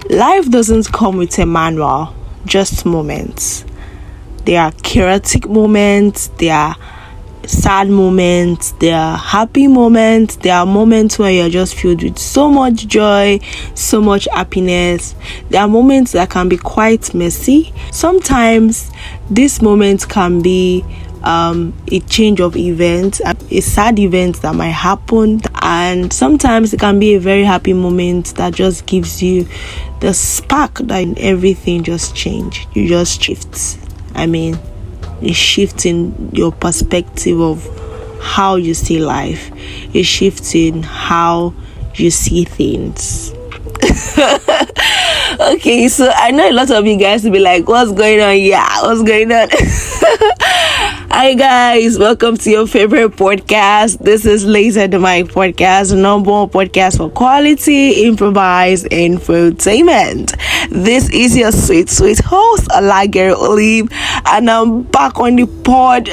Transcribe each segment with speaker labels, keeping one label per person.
Speaker 1: Life doesn't come with a manual, just moments. There are chaotic moments, there are sad moments, there are happy moments, there are moments where you're just filled with so much joy, so much happiness. There are moments that can be quite messy. Sometimes these moments can be a change of events, a sad event that might happen, and sometimes it can be a very happy moment that just gives you the spark that everything just changed. You just shift. A shift in your perspective of how you see life, a shift in how you see things. Okay, so I know a lot of you guys will be like, what's going on? Yeah, what's going on? Hi guys, welcome to your favorite podcast. This is Laser the Mic Podcast, number one podcast for quality improvised infotainment. This is your sweet host, Olaghereolive, and I'm back on the pod.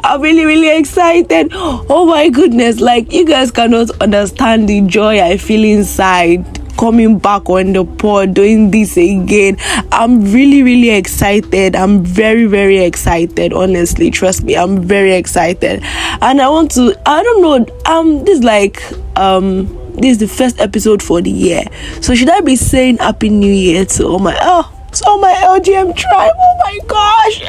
Speaker 1: I'm really excited. Oh my goodness, like you guys cannot understand the joy I feel inside coming back on the pod, doing this again. I'm really excited. I'm very excited. Honestly, trust me, I'm very excited. And this is the first episode for the year. So should I be saying Happy New Year to all my LGM tribe? Oh my gosh.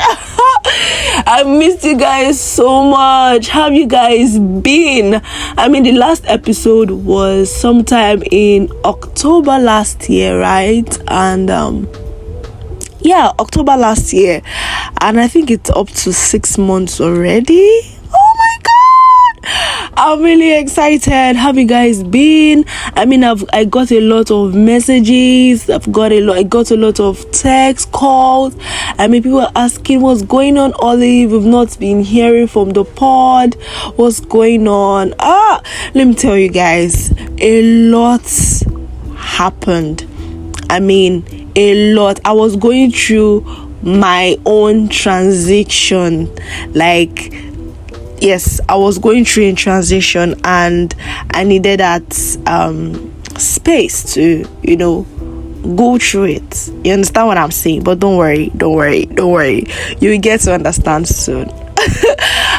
Speaker 1: I missed you guys so much. How have you guys been? The last episode was sometime in October last year, right? And October last year. And I think it's up to 6 months already. I'm really excited. Have you guys been? I got a lot of messages. I got a lot of text calls. People are asking what's going on, Olive. We've not been hearing from the pod. What's going on? Let me tell you guys, a lot happened. A lot. I was going through my own transition. Yes, I was going through a transition and I needed that space to, go through it. You understand what I'm saying? But don't worry. You will get to understand soon.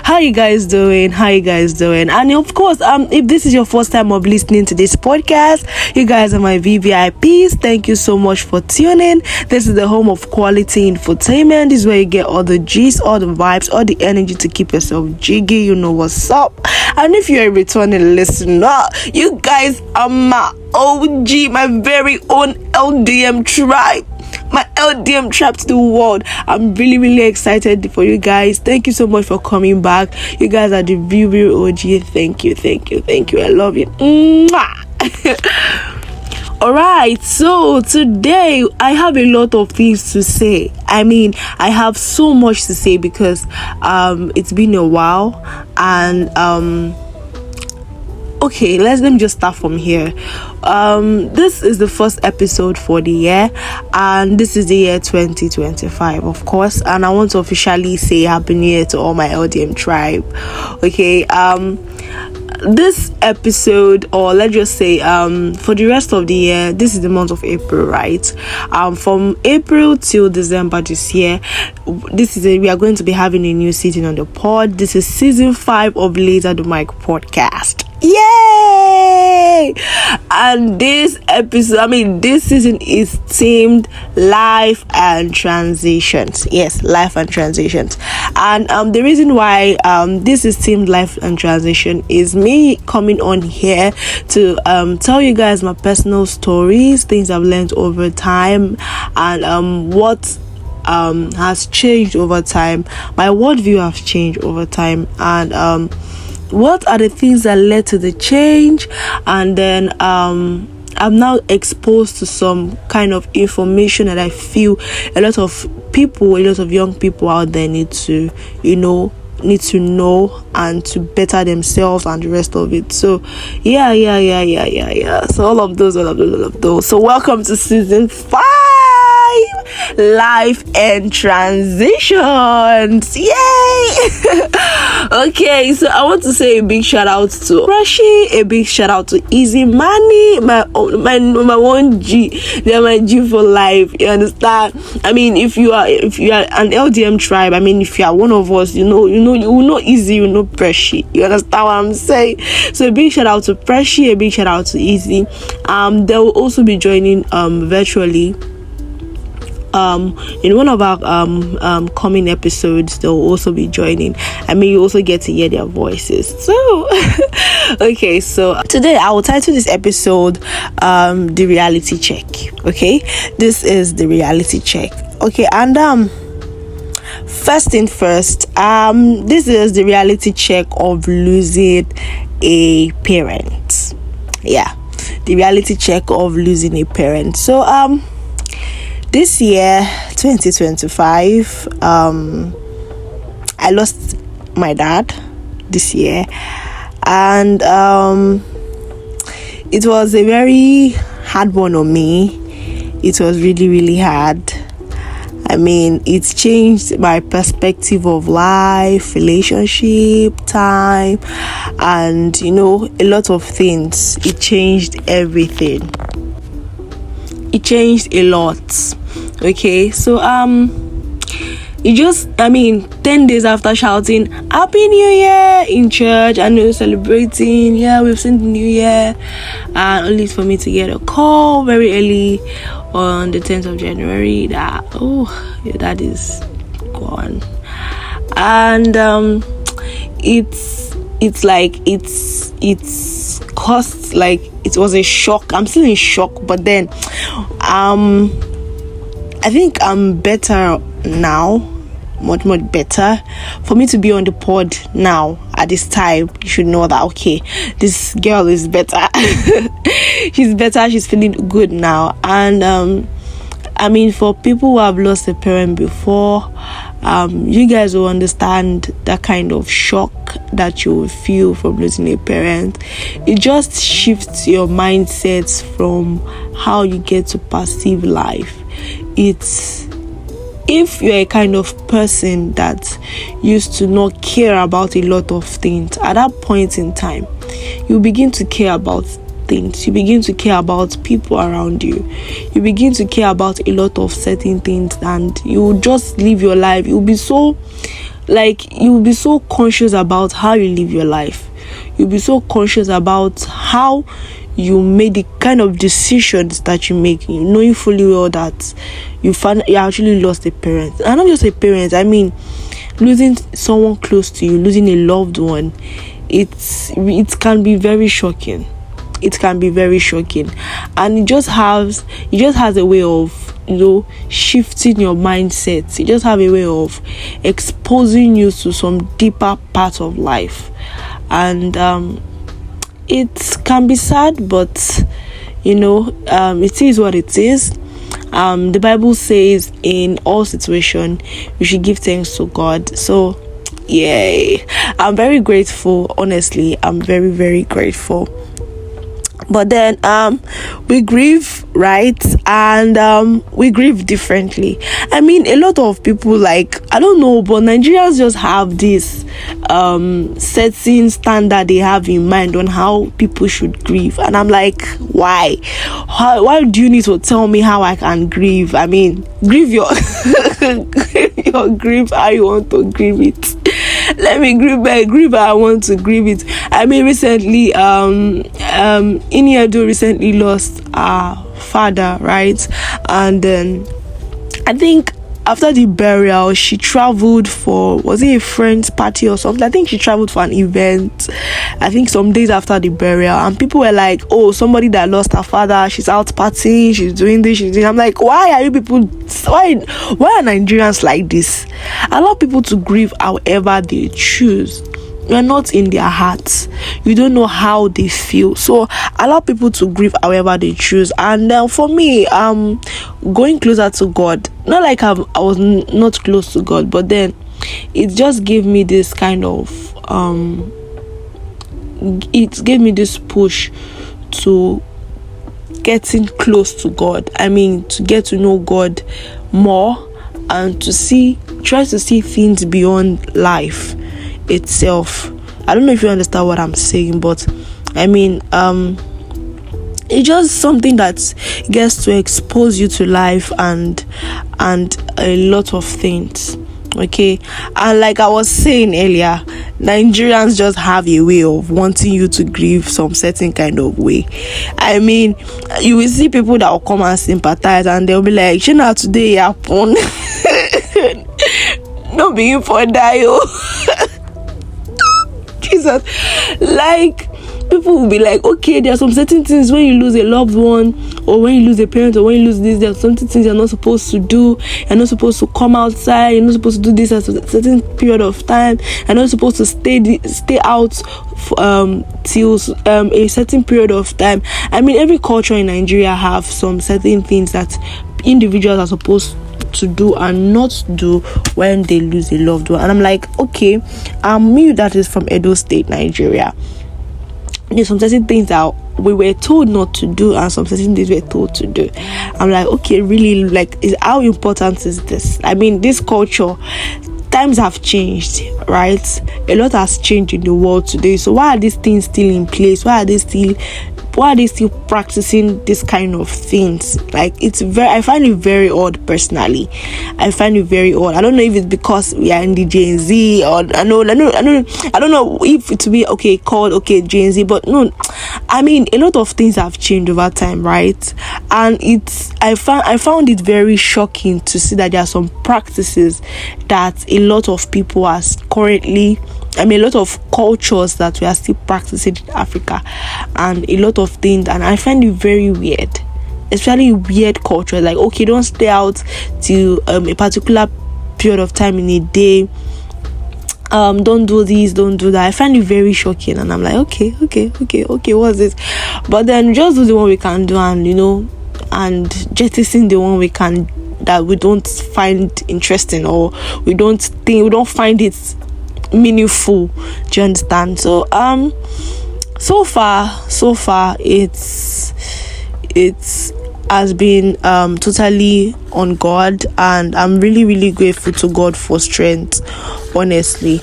Speaker 1: How you guys doing? And of course, if this is your first time of listening to this podcast, you guys are my VVIPs. Thank you so much for tuning. This is the home of quality infotainment. This is where you get all the G's, all the vibes, all the energy to keep yourself jiggy. You know what's up. And if you're a returning listener, you guys are my OG, my very own LDM tribe. My LDM tribe to the world. I'm really excited for you guys. Thank you so much for coming back. You guys are the real OG. Thank you. I love you. Alright, so today I have a lot of things to say. I have so much to say because it's been a while, and okay, let me just start from here. This is the first episode for the year, and this is the year 2025, of course, and I want to officially say Happy New Year to all my LDM tribe. Okay, this episode, or let's just say for the rest of the year, this is the month of April, right? From April till December this year, we are going to be having a new season on the pod. This is season 5 of Laser the Mic podcast. Yay! And this episode, this season is themed life and transitions. Yes, life and transitions. And the reason why this is themed life and transition is me coming on here to tell you guys my personal stories, things I've learned over time, and what has changed over time. My worldview has changed over time, and what are the things that led to the change. And then I'm now exposed to some kind of information that I feel a lot of young people out there need to know and to better themselves and the rest of it. So yeah. So all of those. So welcome to season 5. life and transitions. Yay! Okay, so I want to say a big shout out to Rashi, a big shout out to Easy Money, my one G. They're my G for life. You understand? I mean, if you are an LDM tribe, I mean, if you are one of us, you will know Easy, you know Preshi. You understand what I'm saying? So a big shout out to Preshi, a big shout out to Easy. They will also be joining virtually in one of our coming episodes. They'll also be joining. I mean, you also get to hear their voices. So okay, so today I will title this episode the reality check. Okay, this is the reality check. Okay, and first thing first, this is the reality check of losing a parent. Yeah, the reality check of losing a parent. So this year 2025, I lost my dad this year, and it was a very hard one on me. It was really hard. I mean, it's changed my perspective of life, relationship, time, and a lot of things. It changed everything. It changed a lot. Okay, so it just, 10 days after shouting Happy New Year in church and celebrating, we've seen the new year, and only for me to get a call very early on the 10th of January that your dad is gone. And it's caused, like, it was a shock. I'm still in shock, but then I think I'm better now, much better. For me to be on the pod now at this time, you should know that okay, this girl is better. She's better, she's feeling good now. And for people who have lost a parent before, you guys will understand that kind of shock that you will feel from losing a parent. It just shifts your mindsets from how you get to perceive life. It's, if you're a kind of person that used to not care about a lot of things, at that point in time, you begin to care about things. You begin to care about people around you. You begin to care about a lot of certain things, and you will just live your life. You'll be so conscious about how you live your life. You'll be so conscious about how you made the kind of decisions that you make, knowing fully well that you actually lost a parent. And not just a parent, losing someone close to you, losing a loved one. It can be very shocking. It can be very shocking, and it just has a way of shifting your mindset. It just have a way of exposing you to some deeper part of life, and it can be sad, but it is what it is. The Bible says in all situations we should give thanks to God. So yay, I'm very grateful. Honestly, I'm very, very grateful. But then we grieve, right? And we grieve differently. A lot of people, I don't know, but Nigerians just have this setting standard they have in mind on how people should grieve. And I'm like, why do you need to tell me how I can grieve? Grieve your your grief how you want to grieve it. Let me grieve I want to grieve it. Recently Iniedo recently lost our father, right? And then I think after the burial she traveled for, was it a friend's party or something? I think she traveled for an event, I think some days after the burial, and people were like, oh, somebody that lost her father, she's out partying, she's doing this, she's doing. I'm like, why are Nigerians like this? Allow people to grieve however they choose. You're not in their hearts. You don't know how they feel. So allow people to grieve however they choose. And for me, going closer to God, not like I was not close to God, but then it just gave me this kind of it gave me this push to getting close to God. To get to know God more, and try to see things beyond life itself. I don't know if you understand what I'm saying, but I mean, it's just something that gets to expose you to life and a lot of things. Okay, and like I was saying earlier, Nigerians just have a way of wanting you to grieve some certain kind of way. I mean, you will see people that will come and sympathize, and they'll be like, "Shina, today happen." No being for die, Jesus. Like, people will be like, okay, there are some certain things when you lose a loved one, or when you lose a parent, or when you lose this, there are some things you're not supposed to do. You're not supposed to come outside. You're not supposed to do this at a certain period of time. You're not supposed to stay out till a certain period of time. I mean, every culture in Nigeria have some certain things that individuals are supposed to do and not do when they lose a loved one. And I'm like, okay, me that is from Edo State, Nigeria. There's some certain things that we were told not to do, and some certain things we're told to do. I'm like, okay, really, like, how important is this? I mean, this culture, times have changed, right? A lot has changed in the world today. So why are these things still in place? Why are they still practicing this kind of things? Like, I find it very odd personally. I find it very odd. I don't know if it's because we are in the Gen Z, or I don't know if it will be called Gen Z, but no, I mean, a lot of things have changed over time, right? And I found it very shocking to see that there are some practices that a lot of people are currently, I mean, a lot of cultures that we are still practicing in Africa, and a lot of things, and I find it very weird, especially weird culture. Like, okay, don't stay out till a particular period of time in a day. Don't do this, don't do that. I find it very shocking, and I'm like, okay, what's this? But then just do the one we can do, and jettison the one we can that we don't find interesting, or we don't find it meaningful. Do you understand? So so far it's has been totally on God, and I'm really, really grateful to God for strength. Honestly,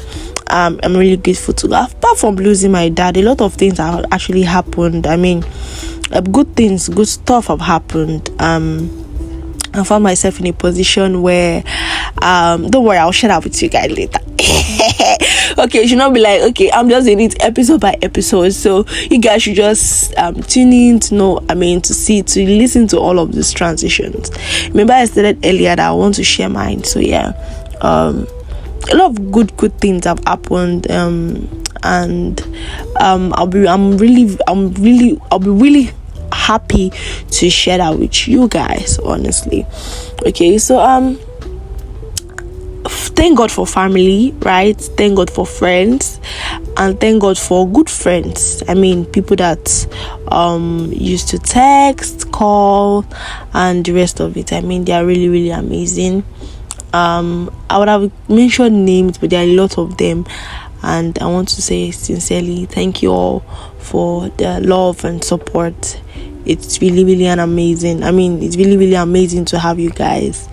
Speaker 1: I'm really grateful to God. Apart from losing my dad, a lot of things have actually happened. I mean, good stuff have happened. I found myself in a position where don't worry, I'll share that with you guys later. Okay, you should not be like, okay, I'm just in it episode by episode, so you guys should just tune in to listen to all of these transitions. Remember, I stated earlier that I want to share mine, so yeah, a lot of good things have happened, and I'll be really happy to share that with you guys, honestly. Okay, so thank God for family, right? Thank God for friends, and thank God for good friends. I mean, people that used to text, call, and the rest of it. I mean, they are really, really amazing. I would have mentioned names, but there are a lot of them, and I want to say sincerely thank you all for the love and support. It's really, really it's really, really amazing to have you guys.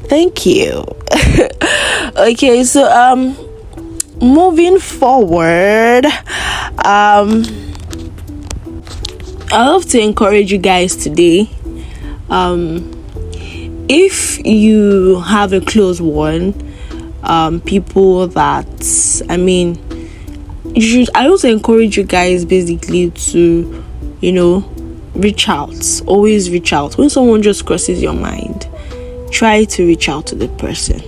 Speaker 1: Thank you. Okay, so moving forward, I love to encourage you guys today. If you have a close one, people that, I mean, I also encourage you guys basically to, reach out. Always reach out. When someone just crosses your mind, try to reach out to the person.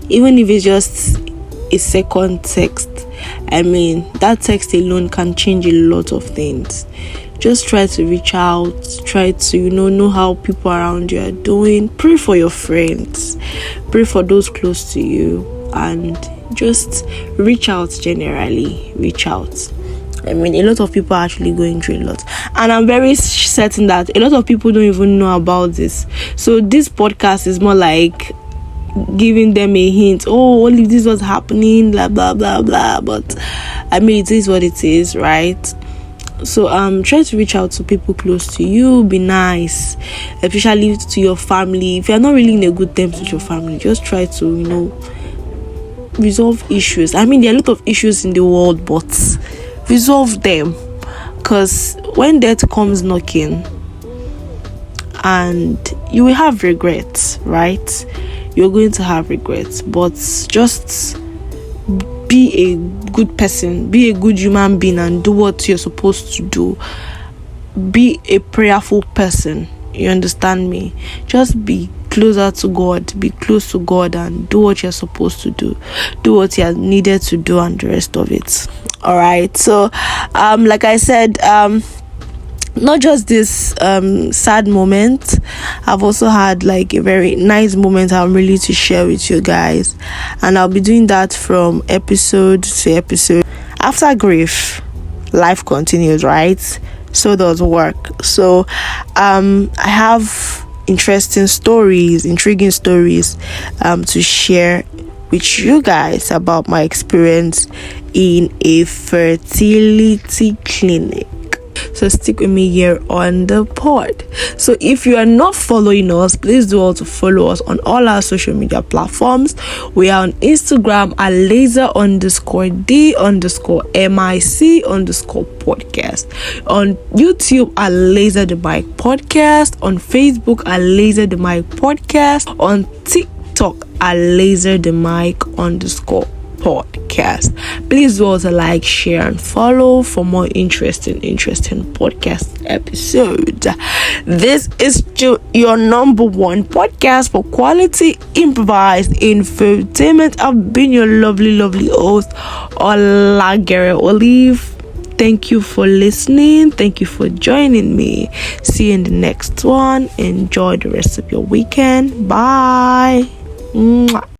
Speaker 1: Even if it's just a second text. I mean, that text alone can change a lot of things. Just try to reach out. Try to, know how people around you are doing. Pray for your friends. Pray for those close to you. And just reach out generally. Reach out. I mean, a lot of people are actually going through a lot, and I'm very certain that a lot of people don't even know about this. So this podcast is more like giving them a hint. Oh, only this was happening, blah blah blah blah. But I mean, it is what it is, right? So try to reach out to people close to you. Be nice, especially to your family. If you're not really in a good terms with your family, just try to resolve issues. I mean, there are a lot of issues in the world, but resolve them, because when death comes knocking, and you will have regrets, right? You're going to have regrets, but just be a good person, be a good human being, and do what you're supposed to do. Be a prayerful person. You understand me? Just be closer to God, be close to God, and do what you're supposed to do. Do what you're needed to do, and the rest of it. All right. So like I said, not just this sad moment, I've also had like a very nice moment I'm really to share with you guys, and I'll be doing that from episode to episode. After grief, life continues, right? So does work. So I have intriguing stories to share with you guys about my experience in a fertility clinic. So stick with me here on the pod. So if you are not following us, please do also follow us on all our social media platforms. We are on Instagram at laser_D_MIC_podcast, on YouTube at Laser the Mic Podcast, on Facebook at Laser the Mic Podcast, on TikTok at Laser the Mic_podcast. Please do also like, share, and follow for more interesting podcast episodes. This is your number one podcast for quality improvised infotainment. I've been your lovely host, Olaghereolive. Thank you for listening. Thank you for joining me. See you in the next one. Enjoy the rest of your weekend. Bye. Mwah.